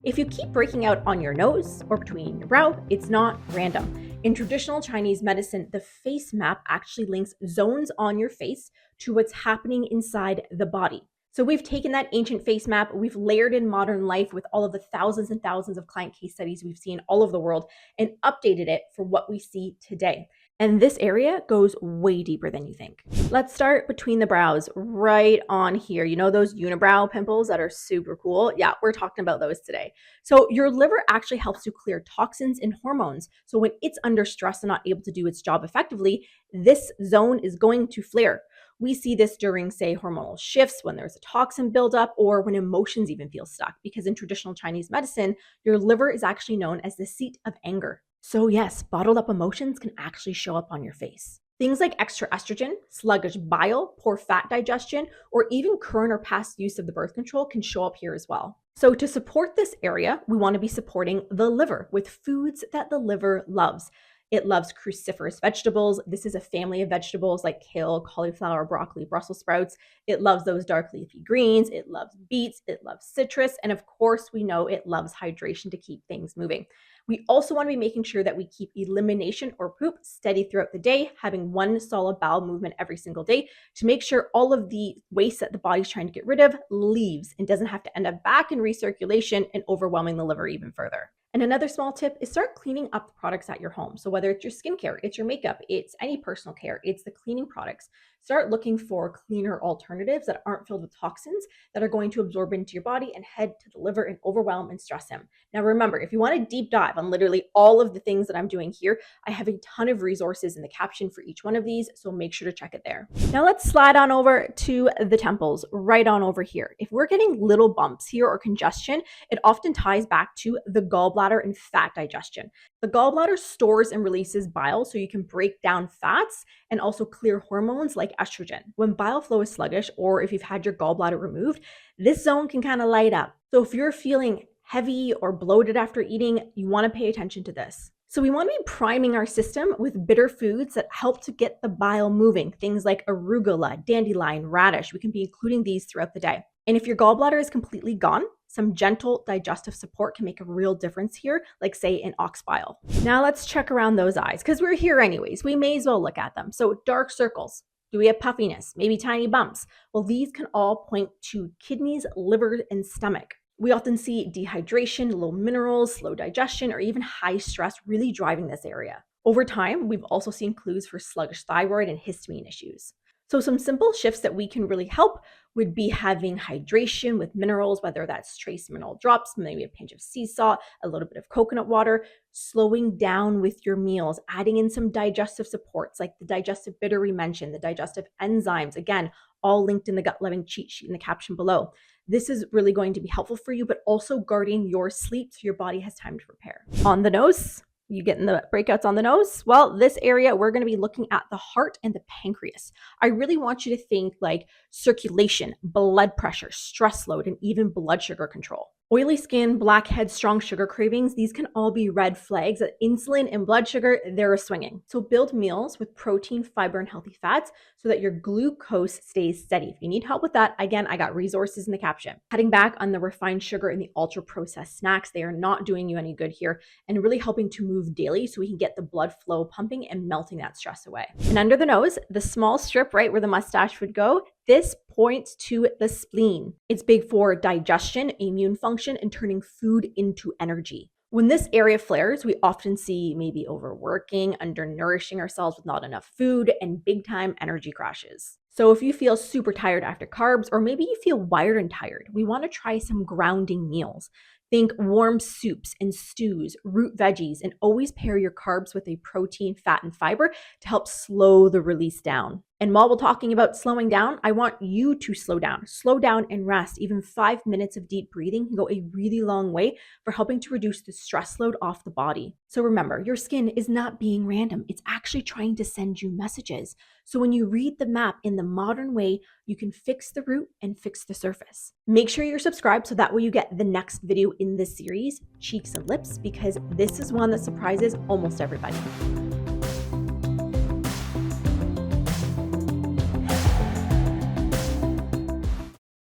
If you keep breaking out on your nose or between your brow, it's not random. In traditional Chinese medicine, the face map actually links zones on your face to what's happening inside the body. So we've taken that ancient face map, we've layered in modern life with all of the thousands and thousands of client case studies we've seen all over the world and updated it for what we see today. And this area goes way deeper than you think. Let's start between the brows, right on here. You know those unibrow pimples that are super cool? Yeah, we're talking about those today. So your liver actually helps to clear toxins and hormones. So when it's under stress and not able to do its job effectively, this zone is going to flare. We see this during, say, hormonal shifts, when there's a toxin buildup, or when emotions even feel stuck. Because in traditional Chinese medicine, your liver is actually known as the seat of anger. So yes, bottled up emotions can actually show up on your face. Things like extra estrogen, sluggish bile, poor fat digestion, or even current or past use of the birth control can show up here as well. So to support this area, we want to be supporting the liver with foods that the liver loves. It loves cruciferous vegetables. This is a family of vegetables like kale, cauliflower, broccoli, Brussels sprouts. It loves those dark leafy greens. It loves beets. It loves citrus. And of course, we know it loves hydration to keep things moving. We also want to be making sure that we keep elimination or poop steady throughout the day, having one solid bowel movement every single day to make sure all of the waste that the body's trying to get rid of leaves and doesn't have to end up back in recirculation and overwhelming the liver even further. And another small tip is start cleaning up the products at your home. So whether it's your skincare, it's your makeup, it's any personal care, it's the cleaning products, start looking for cleaner alternatives that aren't filled with toxins that are going to absorb into your body and head to the liver and overwhelm and stress him. Now remember, if you want a deep dive on literally all of the things that I'm doing here, I have a ton of resources in the caption for each one of these, so make sure to check it there. Now let's slide on over to the temples, right on over here. If we're getting little bumps here or congestion, it often ties back to the gallbladder and fat digestion. The gallbladder stores and releases bile so you can break down fats and also clear hormones like estrogen. When bile flow is sluggish, or if you've had your gallbladder removed, this zone can kind of light up. So if you're feeling heavy or bloated after eating, you want to pay attention to this. So we want to be priming our system with bitter foods that help to get the bile moving. Things like arugula, dandelion, radish. We can be including these throughout the day. And if your gallbladder is completely gone, some gentle digestive support can make a real difference here, like say an ox bile. Now let's check around those eyes, because we're here anyways. We may as well look at them. So dark circles. Do we have puffiness? Maybe tiny bumps? Well, these can all point to kidneys, liver, and stomach. We often see dehydration, low minerals, slow digestion, or even high stress really driving this area. Over time, we've also seen clues for sluggish thyroid and histamine issues. So some simple shifts that we can really help would be having hydration with minerals, whether that's trace mineral drops, maybe a pinch of sea salt, a little bit of coconut water, slowing down with your meals, adding in some digestive supports like the digestive bitter we mentioned, the digestive enzymes, again, all linked in the gut loving cheat sheet in the caption below. This is really going to be helpful for you, but also guarding your sleep so your body has time to prepare. On the nose, you getting the breakouts on the nose? Well, this area, we're going to be looking at the heart and the pancreas. I really want you to think like circulation, blood pressure, stress load, and even blood sugar control. Oily skin, blackheads, strong sugar cravings, these can all be red flags that insulin and blood sugar, they're swinging. So build meals with protein, fiber, and healthy fats so that your glucose stays steady. If you need help with that, again, I got resources in the caption. Cutting back on the refined sugar and the ultra-processed snacks, they are not doing you any good here, and really helping to move daily so we can get the blood flow pumping and melting that stress away. And under the nose, the small strip right where the mustache would go, this points to the spleen. It's big for digestion, immune function, and turning food into energy. When this area flares, we often see maybe overworking, undernourishing ourselves with not enough food, and big time energy crashes. So if you feel super tired after carbs, or maybe you feel wired and tired, we want to try some grounding meals. Think warm soups and stews, root veggies, and always pair your carbs with a protein, fat, and fiber to help slow the release down. And while we're talking about slowing down, I want you to slow down and rest. Even 5 minutes of deep breathing can go a really long way for helping to reduce the stress load off the body. So remember, your skin is not being random. It's actually trying to send you messages. So when you read the map in the modern way, you can fix the root and fix the surface. Make sure you're subscribed so that way you get the next video in this series, Cheeks and Lips, because this is one that surprises almost everybody.